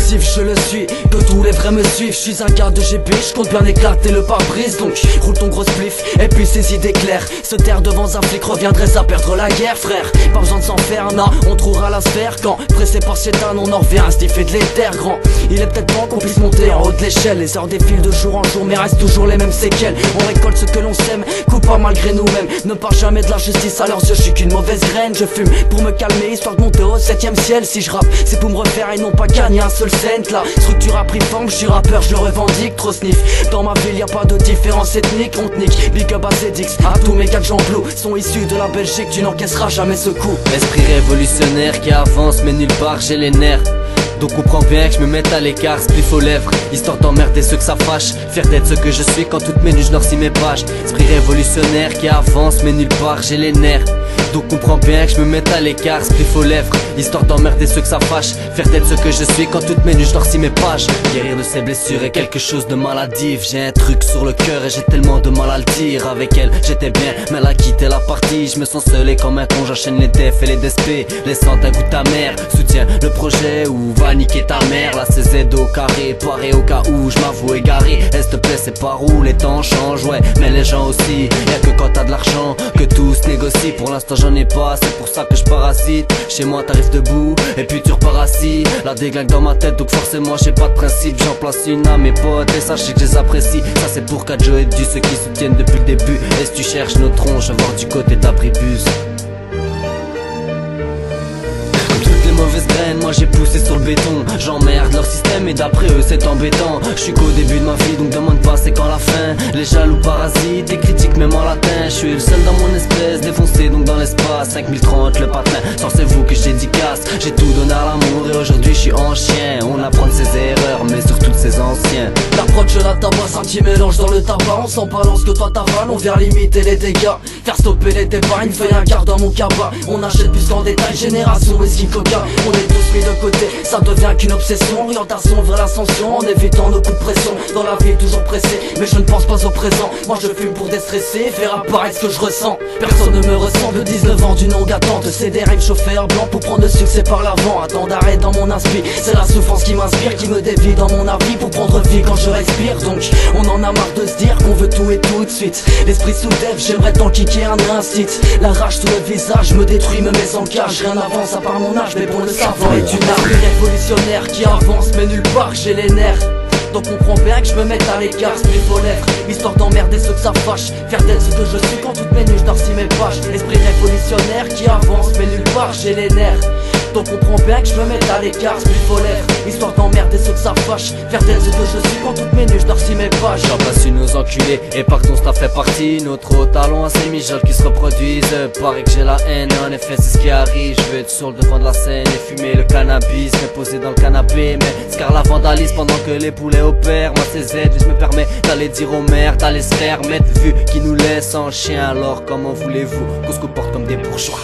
impulsif, je le suis, que tous les vrais me suivent. Je suis un gars de GP, je compte bien éclater le pare-brise. Donc roule ton gros spliff et puis ces idées claires. Se taire devant un flic reviendrait à perdre la guerre, frère. Pas besoin de s'en faire, non, on trouvera la sphère. Quand pressé par Cétan, on en revient à stiffer de l'éther grand. Il est peut-être temps qu'on puisse monter en haut de l'échelle. Les heures défilent de jour en jour mais restent toujours les mêmes séquelles. On récolte ce que l'on sème, coupe pas malgré nous-mêmes. Ne parle jamais de la justice, à leurs yeux je suis qu'une mauvaise graine. Je fume pour me calmer, histoire de monter au 7ème ciel. Si je rappe, c'est pour me refaire et non pas gagner un seul cent. La structure a pris forme, je suis rappeur, je le revendique. Trop sniff, dans ma ville y a pas de différence ethnique. On te nique, big up à Zedix, à tous mes gars que j'emploie sont issus de la Belgique, tu n'encaisseras jamais ce coup. Esprit révolutionnaire qui avance mais nulle part j'ai les nerfs. Donc comprends bien que je me mette à l'écart, spliff aux lèvres, histoire d'emmerder ceux que ça fâche. Faire d'être ce que je suis quand toutes mes nuits je noircis mes pages. Esprit révolutionnaire qui avance mais nulle part j'ai les nerfs. Donc comprends bien que je me mette à l'écart, spliff aux lèvres, histoire d'emmerder ceux que ça fâche. Faire d'être ce que je suis quand toutes mes nuits je noircis mes pages. Guérir de ses blessures est quelque chose de maladif. J'ai un truc sur le cœur et j'ai tellement de mal à le dire. Avec elle j'étais bien mais elle a quitté la partie. Je me sens seul et comme un con j'enchaîne les defs et les DSP, laissant un goût amer. Soutiens le projet ou va niquer ta mère. Là c'est Z au carré, paré au cas où je m'avoue égaré. S'il te plaît c'est par où les temps changent, ouais mais les gens aussi. Y'a que quand t'as de l'argent que tout se négocie. Pour l'instant j'en ai pas, c'est pour ça que je parasite. Chez moi t'arrives debout et puis tu repars assis. La déglingue dans ma tête donc forcément j'ai pas de principe. J'en place une à mes potes et sachez que je les apprécie. Ça c'est pour Kadjo et Du, ceux qui soutiennent depuis le début. Et si tu cherches nos tronches, voir du côté d'abribus. Mauvaise graine, moi j'ai poussé sur le béton. J'emmerde leur système et d'après eux c'est embêtant. Je suis qu'au début de ma vie donc demande pas c'est quand la fin. Les jaloux parasites et critiques même en latin. Je suis le seul dans mon espèce, défoncé donc dans l'espace. 5030 le patin, sans c'est vous que je dédicace. J'ai tout donné à l'amour et aujourd'hui je suis en chien. On apprend de ses erreurs mais surtout de ses anciens. L'approche de la tabac, un petit mélange dans le tabac. On s'en balance que toi t'avales, on vient limiter les dégâts. Faire stopper les débats, une feuille un quart dans mon cabas. On achète plus qu'en détail, génération whisky coca. On est tous mis de côté, ça devient qu'une obsession. Orientation vers l'ascension, en évitant nos coups de pression. Dans la vie toujours pressé, mais je ne pense pas au présent. Moi je fume pour déstresser, faire apparaître ce que je ressens. Personne ne me ressemble, 19 ans d'une longue attente. C'est des rêves chauffeurs blancs pour prendre le succès par l'avant. Un temps d'arrêt dans mon inspi, c'est la souffrance qui m'inspire, qui me dévie dans mon avis pour prendre vie quand je respire. Donc on en a marre de se dire qu'on veut tout et tout de suite. L'esprit soulève, j'aimerais tant kicker un instinct. La rage sous le visage me détruit, me met en cage. Rien n'avance à part mon âge, mais bon le savant est une arme révolutionnaire qui avance mais nulle part j'ai les nerfs. Donc comprends bien que je me mette à l'écart, spliff aux lèvres, histoire d'emmerder ceux que ça fâche. Faire d'être ce que je suis quand toutes mes nuits je noircis mes pages. Esprit révolutionnaire qui avance mais nulle part j'ai les nerfs. Donc comprends bien que je me mette à l'écart, spliff aux lèvres, histoire d'emmerder ceux que ça fâche. Faire d'être ce que je suis quand toutes mes nuits je noircis mes pages. J'en passe une aux enculés et pardon ça fait partie. Notre haut talon à ces mijoles qui se reproduisent. Paraît que j'ai la haine, en effet c'est ce qui arrive. Je veux être sur le devant de la scène et fumer le cannabis. Me poser dans le canapé mais scar la vandalise pendant que les poulets opèrent. Moi c'est Z et je me permets d'aller dire aux mères d'aller se faire mettre vu qui nous laisse en chien. Alors comment voulez-vous qu'on se comporte comme des bourgeois?